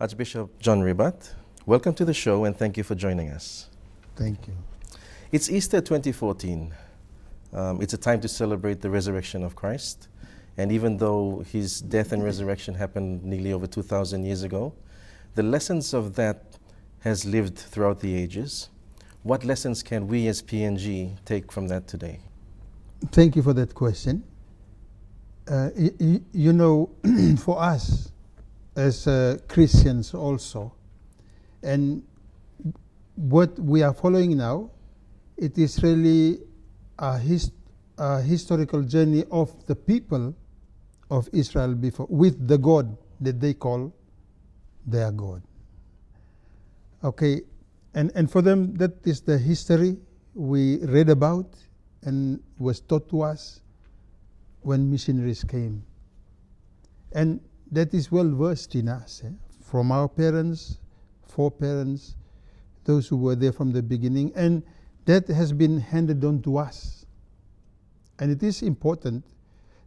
Archbishop John Ribat, welcome to the show and thank you for joining us. Thank you. It's Easter 2014. It's a time to celebrate the resurrection of Christ. And even though his death and resurrection happened nearly over 2,000 years ago, the lessons of that has lived throughout the ages. What lessons can we as PNG take from that today? Thank you for that question. You know, for us as Christians also, and what we are following now, it is really a historical journey of the people of Israel before, with the God that they call their God. Okay, and for them, that is the history we read about and was taught to us when missionaries came. And that is well versed in us, from our parents, foreparents, those who were there from the beginning, and that has been handed on to us. And it is important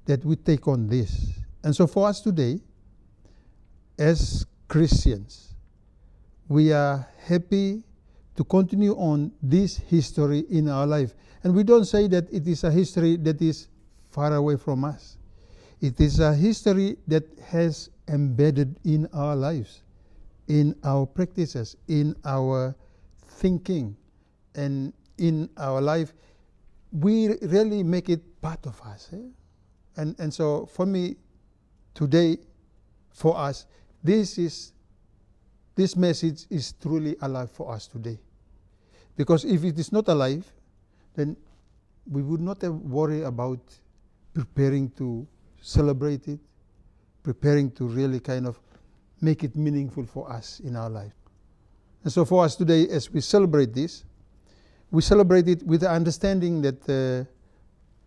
that we take on this. And so for us today, as Christians, we are happy to continue on this history in our life. And we don't say that it is a history that is far away from us. It is a history that has embedded in our lives, in our practices, in our thinking, and in our life. We really make it part of us. And so for me, today, for us, this message is truly alive for us today. Because if it is not alive, then we would not have worry about preparing to celebrate it, preparing to really kind of make it meaningful for us in our life. And so for us today, as we celebrate this, we celebrate it with the understanding that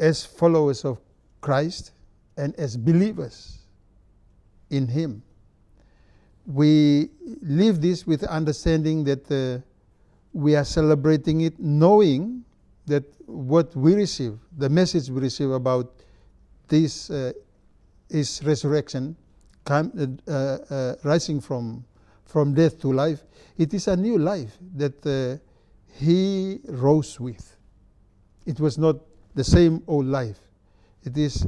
as followers of Christ and as believers in Him, we live this with the understanding that we are celebrating it knowing that what we receive, the message we receive about this is resurrection, rising from death to life. It is a new life that He rose with. It was not the same old life. It is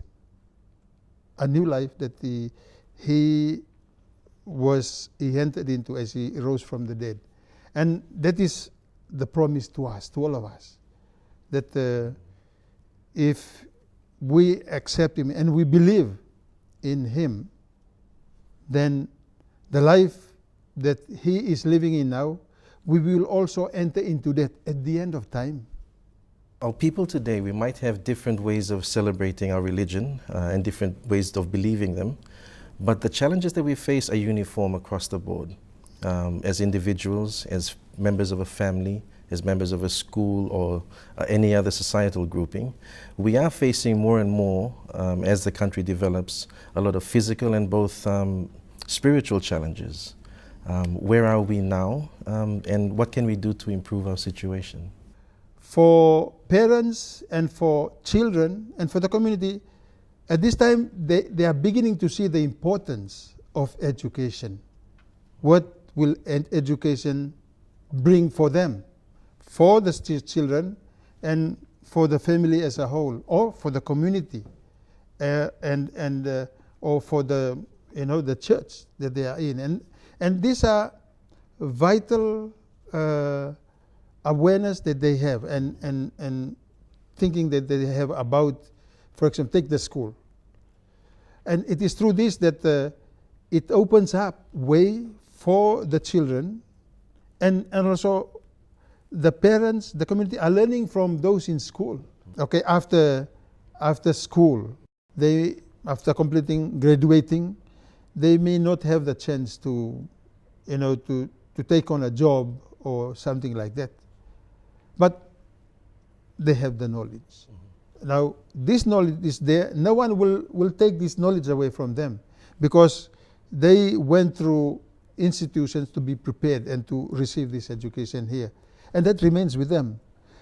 a new life that He entered into as He rose from the dead. And that is the promise to us, to all of us, that if we accept Him and we believe in Him, then the life that He is living in now, we will also enter into that at the end of time. Our people today, we might have different ways of celebrating our religion and different ways of believing them, but the challenges that we face are uniform across the board. As individuals, as members of a family, as members of a school or any other societal grouping, we are facing more and more, as the country develops, a lot of physical and both spiritual challenges. Where are we now, and what can we do to improve our situation? For parents and for children and for the community, at this time they are beginning to see the importance of education. What will education bring for them, for the children, and for the family as a whole, or for the community, or for the church that they are in, and these are vital awareness that they have, and thinking that they have about, for example, take the school, and it is through this that it opens up way for the children, and also the parents, the community are learning from those in school. Okay, after school, after graduating, they may not have the chance to take on a job or something like that, but they have the knowledge. Mm-hmm. Now this knowledge is there. No one will take this knowledge away from them, because they went through institutions to be prepared and to receive this education here, and that remains with them.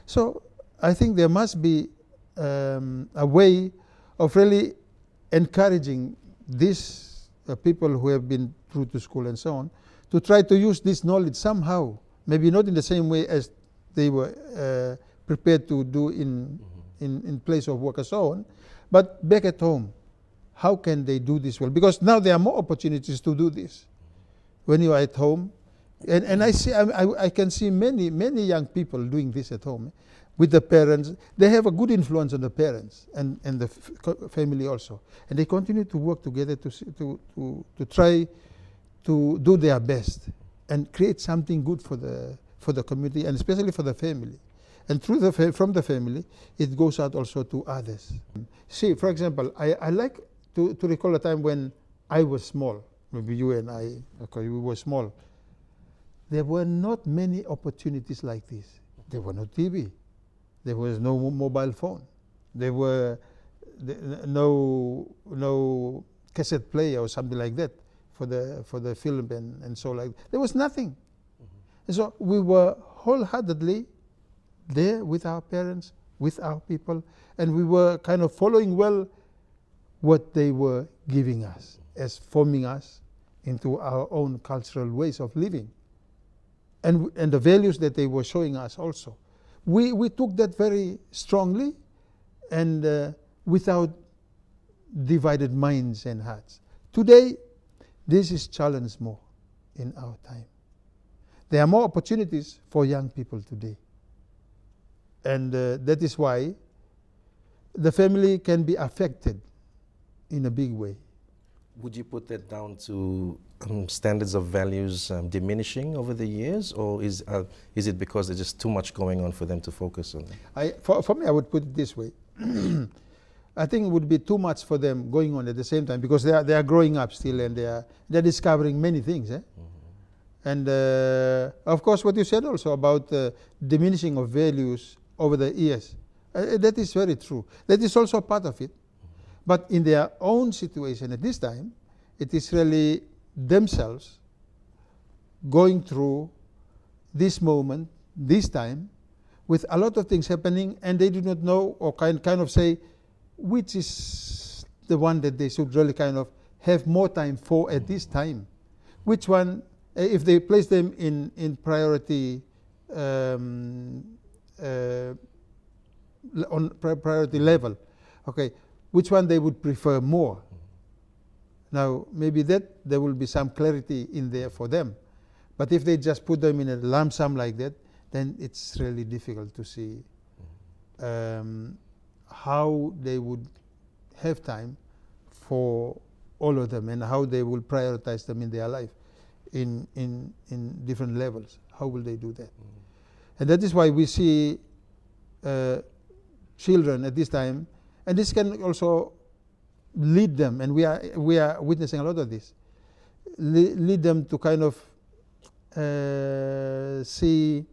So I think there must be a way of really encouraging these people who have been through to school and so on to try to use this knowledge somehow, maybe not in the same way as they were prepared to do in place of work and so on, but back at home, how can they do this well? Because now there are more opportunities to do this when you are at home. And I can see many young people doing this at home with the parents. They have a good influence on the parents and the family also, and they continue to work together to try to do their best and create something good for the community and especially for the family. And from the family, it goes out also to others. See, for example, I like to recall a time when I was small. Maybe you and I, okay, we were small. There were not many opportunities like this. There were no TV. There was no mobile phone. There were no cassette player or something like that for the film and so like. There was nothing. And so we were wholeheartedly there with our parents, with our people, and we were kind of following well what they were giving us as forming us into our own cultural ways of living. And the values that they were showing us also. We took that very strongly and without divided minds and hearts. Today, this is challenged more in our time. There are more opportunities for young people today. And that is why the family can be affected in a big way. Would you put that down to standards of values diminishing over the years, or is it because there's just too much going on for them to focus on? For me, I would put it this way. I think it would be too much for them going on at the same time because they are growing up still and they're discovering many things. And of course, what you said also about diminishing of values over the years, that is very true. That is also part of it. But in their own situation at this time, it is really themselves going through this moment, this time, with a lot of things happening, and they do not know or kind of say which is the one that they should really kind of have more time for at this time. Which one, if they place them in priority, on priority level, okay, which one they would prefer more. Now, maybe there will be some clarity in there for them. But if they just put them in a lump sum like that, then it's really difficult to see how they would have time for all of them and how they will prioritize them in their life in different levels. How will they do that? And that is why we see children at this time, and this can also lead them, and we are witnessing a lot of this, lead them to kind of see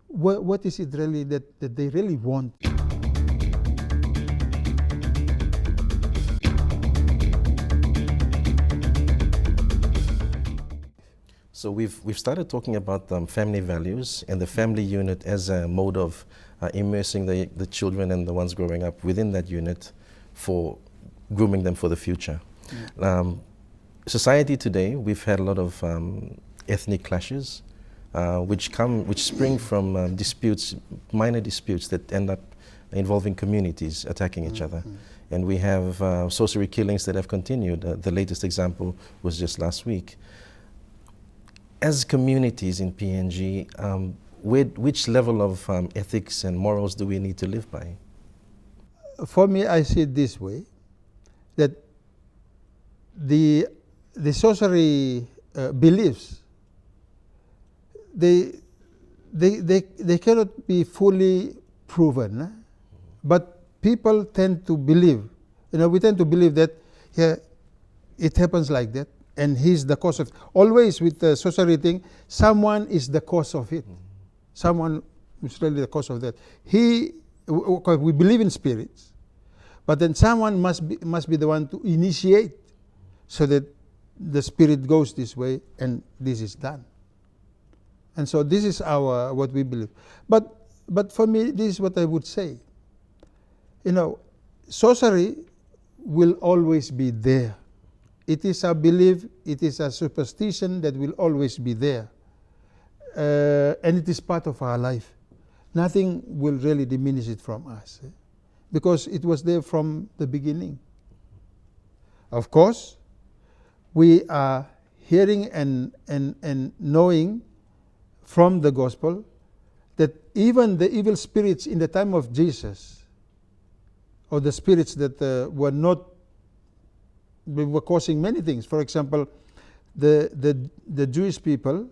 what is it really that they really want. So we've started talking about family values and the family unit as a mode of immersing the children and the ones growing up within that unit for grooming them for the future. Society today, we've had a lot of ethnic clashes, which spring from disputes, minor disputes that end up involving communities attacking each other. And we have sorcery killings that have continued. The latest example was just last week. As communities in PNG, which level of ethics and morals do we need to live by? For me, I see it this way, that the sorcery beliefs, they cannot be fully proven, but people tend to believe. We tend to believe that it happens like that, and he's the cause of it. Always with the sorcery thing, someone is the cause of it. Someone is really the cause of that. We believe in spirits, but then someone must be the one to initiate so that the spirit goes this way and this is done. And so this is what we believe. But for me, this is what I would say. Sorcery will always be there it is a belief, it is a superstition that will always be there. And it is part of our life. Nothing will really diminish it from us, because it was there from the beginning. Of course, we are hearing and knowing from the gospel that even the evil spirits in the time of Jesus, or the spirits that were causing many things. For example, the Jewish people,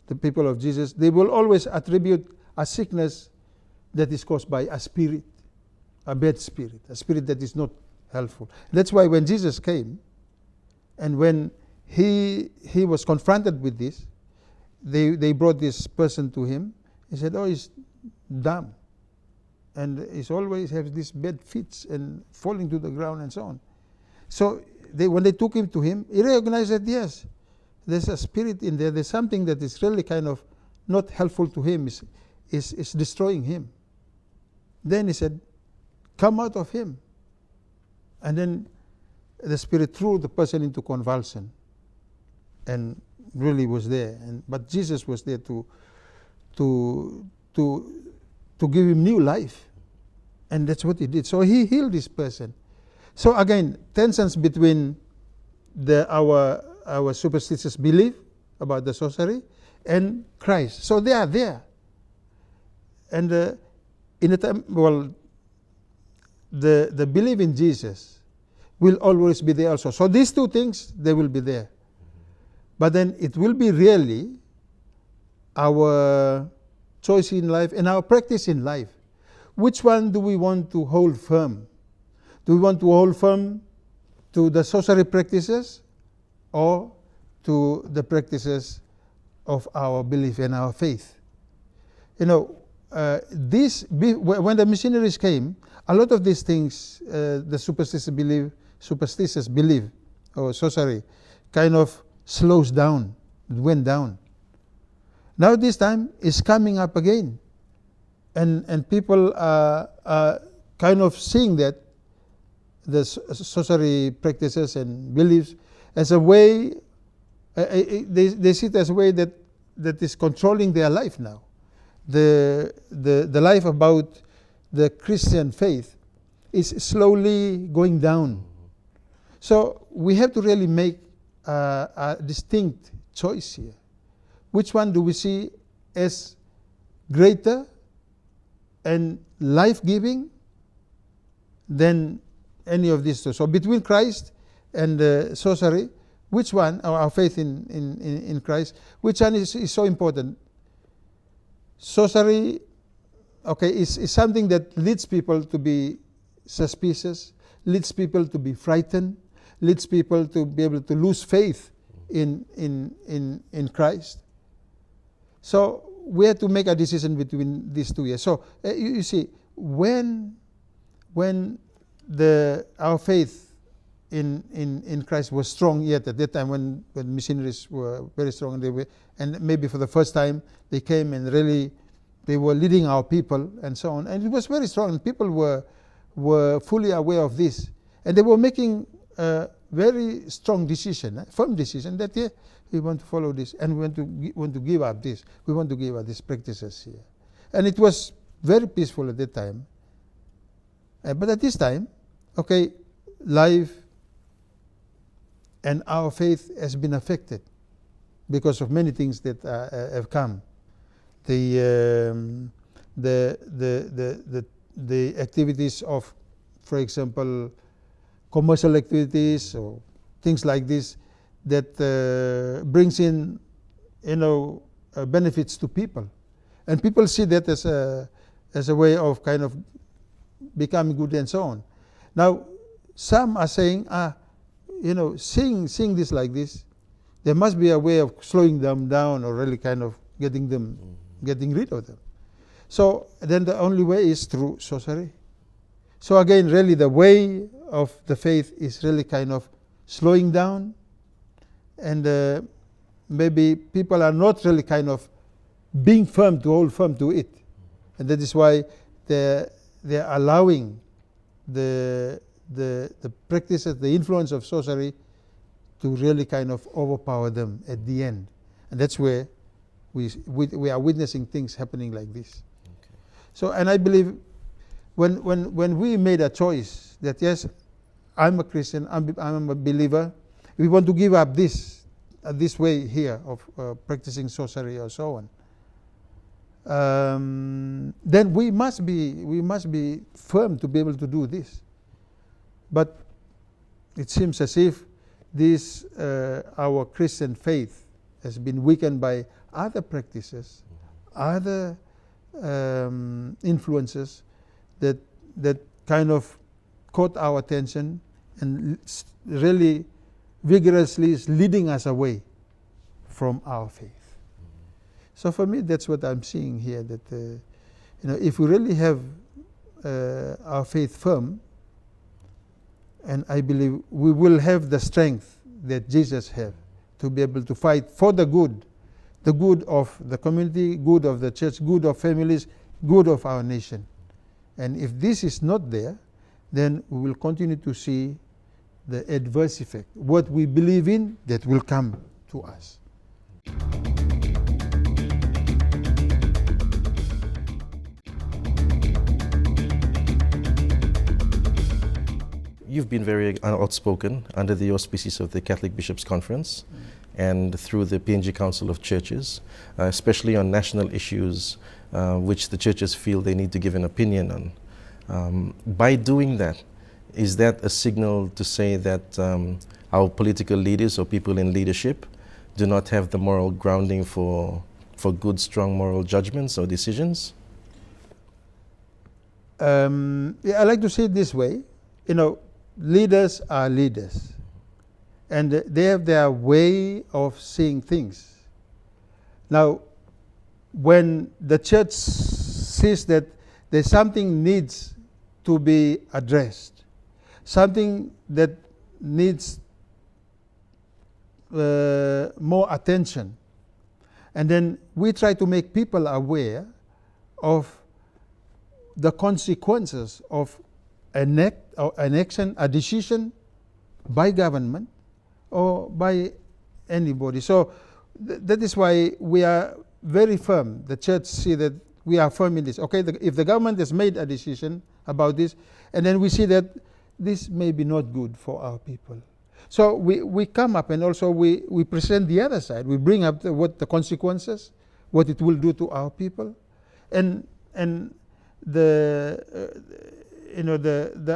the people of Jesus, they will always attribute a sickness that is caused by a spirit, a bad spirit, a spirit that is not helpful. That's why when Jesus came, and when he was confronted with this, they brought this person to him. He said, "Oh, he's dumb, and he's always has these bad fits and falling to the ground and so on." So when they took him to him, he recognized that yes, there's a spirit in there. There's something that is really kind of not helpful to him. Is destroying him. Then he said, "Come out of him." And then the spirit threw the person into convulsion, and really was there. But Jesus was there to give him new life, and that's what he did. So he healed this person. So again, tensions between our superstitious belief about the sorcery and Christ. So they are there. And in the time, well, the belief in Jesus will always be there also. So these two things, they will be there. But then it will be really our choice in life and our practice in life. Which one do we want to hold firm? Do we want to hold firm to the sorcery practices, or to the practices of our belief and our faith? You know, when the missionaries came, a lot of these things, the superstitious belief or sorcery, kind of slows down, it went down. Now this time it's coming up again, and people are kind of seeing that the sorcery practices and beliefs as a way, they see it as a way that is controlling their life now. The life about the Christian faith is slowly going down. So we have to really make a distinct choice here. Which one do we see as greater and life-giving than any of these two? So between Christ and sorcery, which one, our faith in Christ, which one is so important? Sorcery, okay, is something that leads people to be suspicious, leads people to be frightened, leads people to be able to lose faith in Christ. So we have to make a decision between these two years. So you see, when our faith in Christ was strong, yet at that time when missionaries were very strong, and maybe for the first time they came and really they were leading our people and so on, and it was very strong, and people were fully aware of this, and they were making a very strong decision, firm decision, that yeah, we want to follow this, and we want to give up this, we want to give up these practices here. And it was very peaceful at that time. But at this time, okay, life and our faith has been affected because of many things that have come. The activities of, for example, commercial activities or things like this that brings in, benefits to people, and people see that as a way of kind of becoming good and so on. Now, some are saying, seeing this like this, there must be a way of slowing them down or really kind of getting rid of them. So then the only way is through sorcery. So again, really the way of the faith is really kind of slowing down, and maybe people are not really kind of being firm to hold firm to it, and that is why they're allowing the practices, the influence of sorcery to really kind of overpower them at the end. And that's where we are witnessing things happening like this. Okay. So, and I believe when we made a choice that yes, I'm a Christian, I'm a believer, we want to give up this way here of practicing sorcery or so on. Then we must be firm to be able to do this. But it seems as if this our Christian faith has been weakened by other practices, other influences that kind of caught our attention and really vigorously is leading us away from our faith. So for me, that's what I'm seeing here. That if we really have our faith firm, and I believe we will have the strength that Jesus had to be able to fight for the good of the community, good of the church, good of families, good of our nation. And if this is not there, then we will continue to see the adverse effect. What we believe in, that will come to us. You've been very outspoken under the auspices of the Catholic Bishops' Conference and through the PNG Council of Churches, especially on national issues which the churches feel they need to give an opinion on. By doing that, is that a signal to say that our political leaders or people in leadership do not have the moral grounding for good, strong moral judgments or decisions? I like to say it this way. Leaders are leaders, and they have their way of seeing things. Now, when the church sees that there's something needs to be addressed, something that needs more attention, and then we try to make people aware of the consequences of an action, a decision by government or by anybody. So that is why we are very firm. The church see that we are firm in this. Okay, if the government has made a decision about this, and then we see that this may be not good for our people. So we come up and also we present the other side. We bring up what the consequences, what it will do to our people, and the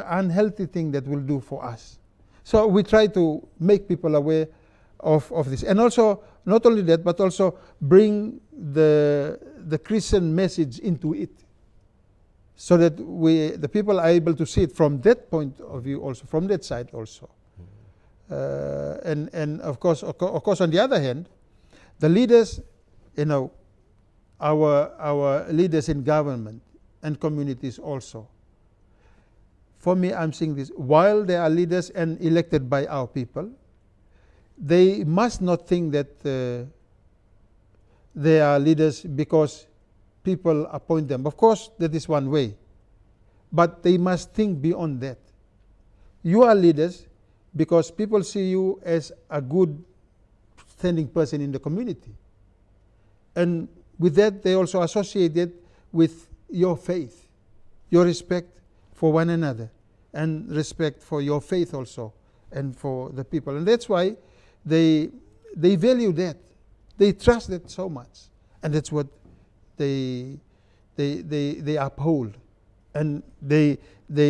unhealthy thing that will do for us. So we try to make people aware of this. And also, not only that, but also bring the Christian message into it, so that the people are able to see it from that point of view also, from that side also. And of course, on the other hand, the leaders, our leaders in government and communities also. For me, I'm saying this, while they are leaders and elected by our people, they must not think that they are leaders because people appoint them. Of course, that is one way. But they must think beyond that. You are leaders because people see you as a good standing person in the community. And with that, they also associate it with your faith, your respect for one another, and respect for your faith also, and for the people. And that's why they value that. They trust that so much. And that's what they uphold. And they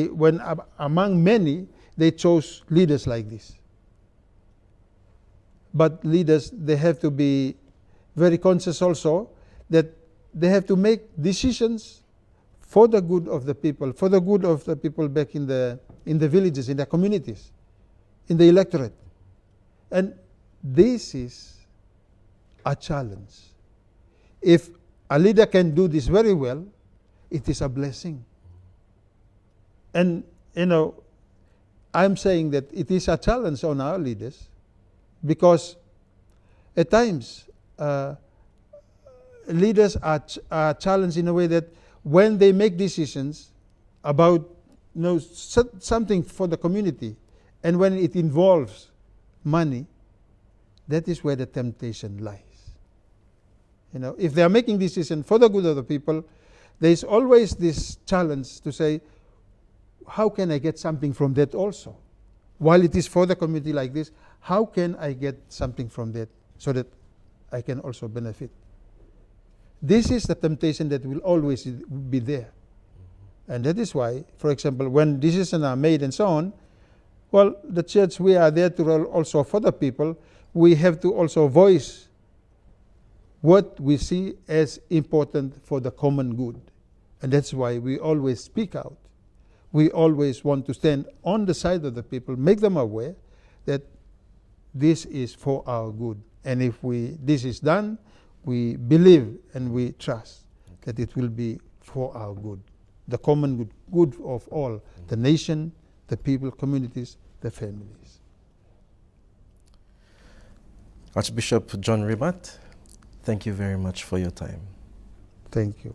when among many, they chose leaders like this. But leaders, they have to be very conscious also that they have to make decisions for the good of the people, for the good of the people back in the villages, in the communities, in the electorate. And this is a challenge. If a leader can do this very well, it is a blessing. And, I'm saying that it is a challenge on our leaders, because at times leaders are challenged in a way that when they make decisions about something for the community, and when it involves money, that is where the temptation lies. You know, if they are making decisions for the good of the people, there is always this challenge to say, how can I get something from that also? While it is for the community like this, how can I get something from that so that I can also benefit? This is the temptation that will always be there. And that is why, for example, when decisions are made and so on, well, the church, we are there to role also for the people. We have to also voice what we see as important for the common good. And that's why we always speak out. We always want to stand on the side of the people, make them aware that this is for our good. And if this is done, we believe and we trust that it will be for our good. The common good of all, the nation, the people, communities, the families. Archbishop John Ribat, thank you very much for your time. Thank you.